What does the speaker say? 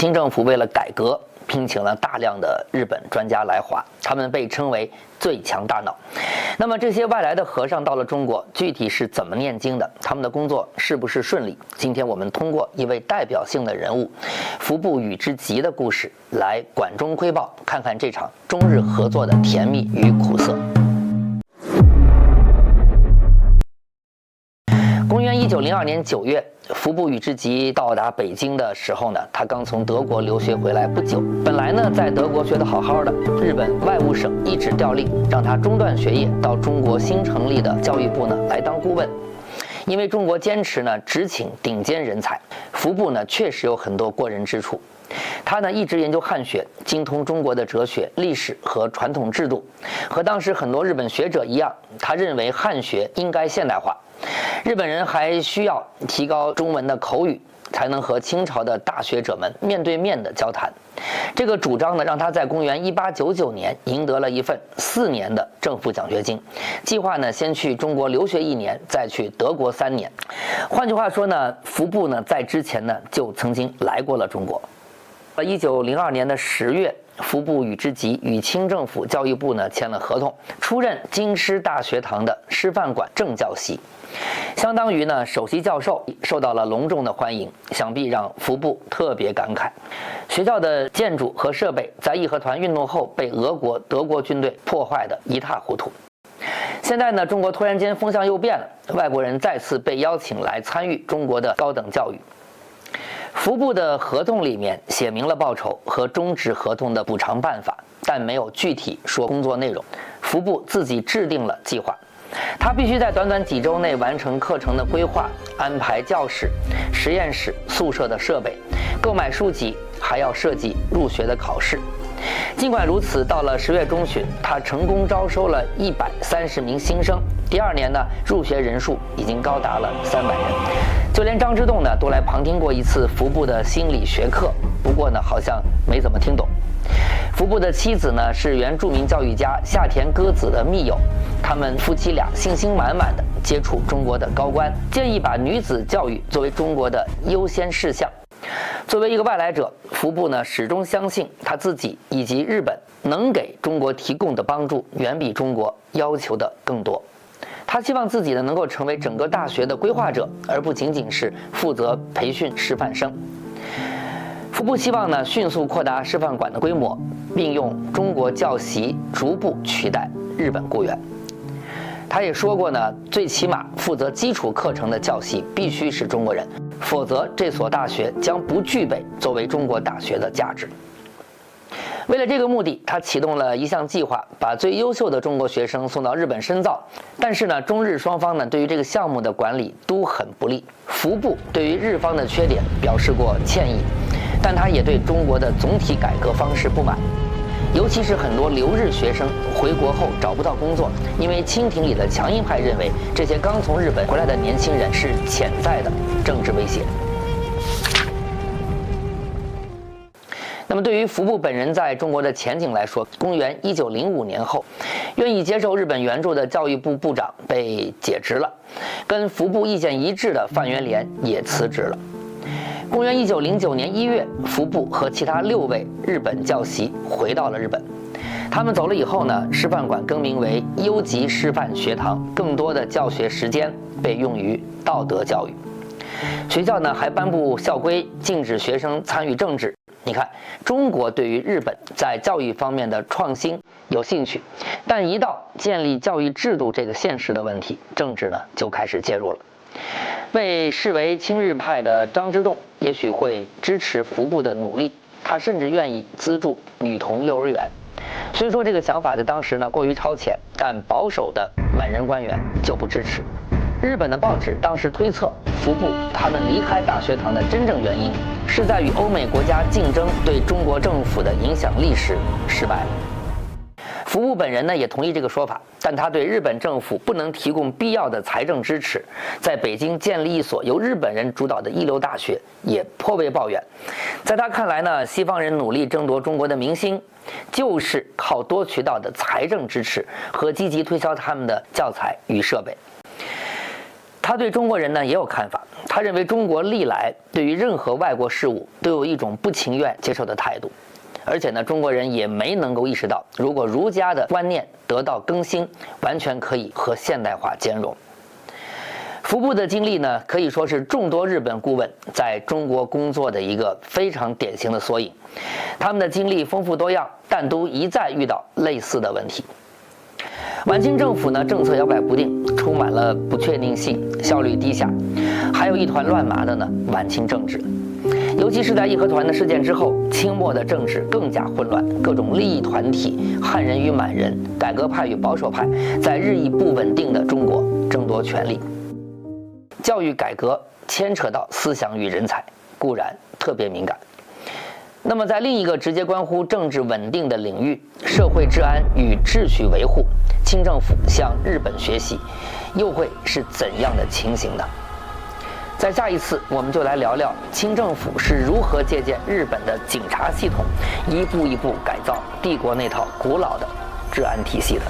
清政府为了改革，聘请了大量的日本专家来华，他们被称为最强大脑。那么这些外来的和尚到了中国，具体是怎么念经的？他们的工作是不是顺利？今天我们通过一位代表性的人物服部与之吉的故事来管中窥豹，看看这场中日合作的甜蜜与苦涩。公元1902年9月，服部与之吉到达北京的时候呢，他刚从德国留学回来不久。本来呢，在德国学得好好的，日本外务省一纸调令，让他中断学业，到中国新成立的教育部呢来当顾问。因为中国坚持呢只请顶尖人才，服部呢确实有很多过人之处。他呢一直研究汉学，精通中国的哲学、历史和传统制度。和当时很多日本学者一样，他认为汉学应该现代化。日本人还需要提高中文的口语，才能和清朝的大学者们面对面的交谈。这个主张呢，让他在公元1899年赢得了一份4年的政府奖学金，计划呢先去中国留学1年，再去德国3年。换句话说呢，服部呢在之前呢就曾经来过了中国。1902年的10月，服部与之吉与清政府教育部呢签了合同，出任京师大学堂的师范馆正教习，相当于呢首席教授，受到了隆重的欢迎，想必让服部特别感慨。学校的建筑和设备在义和团运动后被俄国、德国军队破坏得一塌糊涂。现在呢，中国突然间风向又变了，外国人再次被邀请来参与中国的高等教育。服部的合同里面写明了报酬和终止合同的补偿办法，但没有具体说工作内容。服部自己制定了计划，他必须在短短几周内完成课程的规划，安排教室、实验室、宿舍的设备，购买书籍，还要设计入学的考试。尽管如此，到了10月中旬，他成功招收了130名新生。第2年呢，入学人数已经高达了300人。就连张之洞呢，都来旁听过一次服部的心理学课，不过呢，好像没怎么听懂。服部的妻子呢，是原著名教育家夏田歌子的密友，他们夫妻俩信心满满的接触中国的高官，建议把女子教育作为中国的优先事项。作为一个外来者，服部呢始终相信他自己以及日本能给中国提供的帮助远比中国要求的更多。他希望自己呢能够成为整个大学的规划者，而不仅仅是负责培训师范生。服部希望呢迅速扩大师范馆的规模，并用中国教习逐步取代日本雇员。他也说过呢，最起码负责基础课程的教习必须是中国人，否则这所大学将不具备作为中国大学的价值。为了这个目的，他启动了一项计划，把最优秀的中国学生送到日本深造。但是呢，中日双方呢对于这个项目的管理都很不利。服部对于日方的缺点表示过歉意，但他也对中国的总体改革方式不满。尤其是很多留日学生回国后找不到工作，因为清廷里的强硬派认为这些刚从日本回来的年轻人是潜在的政治威胁。那么对于服部本人在中国的前景来说，公元1905年后，愿意接受日本援助的教育部部长被解职了，跟服部意见一致的范元濂也辞职了。公元1909年1月，服部和其他6位日本教习回到了日本。他们走了以后呢，师范馆更名为优级师范学堂，更多的教学时间被用于道德教育。学校呢还颁布校规，禁止学生参与政治。你看，中国对于日本在教育方面的创新有兴趣，但一到建立教育制度这个现实的问题，政治呢就开始介入了。被视为亲日派的张之洞也许会支持服部的努力，他甚至愿意资助女童幼儿园。虽说这个想法在当时呢过于超前，但保守的满人官员就不支持。日本的报纸当时推测，服部他们离开大学堂的真正原因是在与欧美国家竞争对中国政府的影响力时失败了。服部本人呢也同意这个说法，但他对日本政府不能提供必要的财政支持，在北京建立一所由日本人主导的一流大学也颇为抱怨。在他看来呢，西方人努力争夺中国的民心，就是靠多渠道的财政支持和积极推销他们的教材与设备。他他对中国人呢也有看法，他认为中国历来对于任何外国事物都有一种不情愿接受的态度，而且呢，中国人也没能够意识到，如果儒家的观念得到更新，完全可以和现代化兼容。服部的经历呢，可以说是众多日本顾问在中国工作的一个非常典型的缩影。他们的经历丰富多样，但都一再遇到类似的问题。晚清政府呢，政策摇摆不定，充满了不确定性，效率低下，还有一团乱麻的呢晚清政治。尤其是在义和团的事件之后，清末的政治更加混乱，各种利益团体、汉人与满人、改革派与保守派，在日益不稳定的中国争夺权力。教育改革牵扯到思想与人才，固然特别敏感。那么在另一个直接关乎政治稳定的领域，社会治安与秩序维护，清政府向日本学习，又会是怎样的情形呢？在下一次，我们就来聊聊清政府是如何借鉴日本的警察系统，一步一步改造帝国那套古老的治安体系的。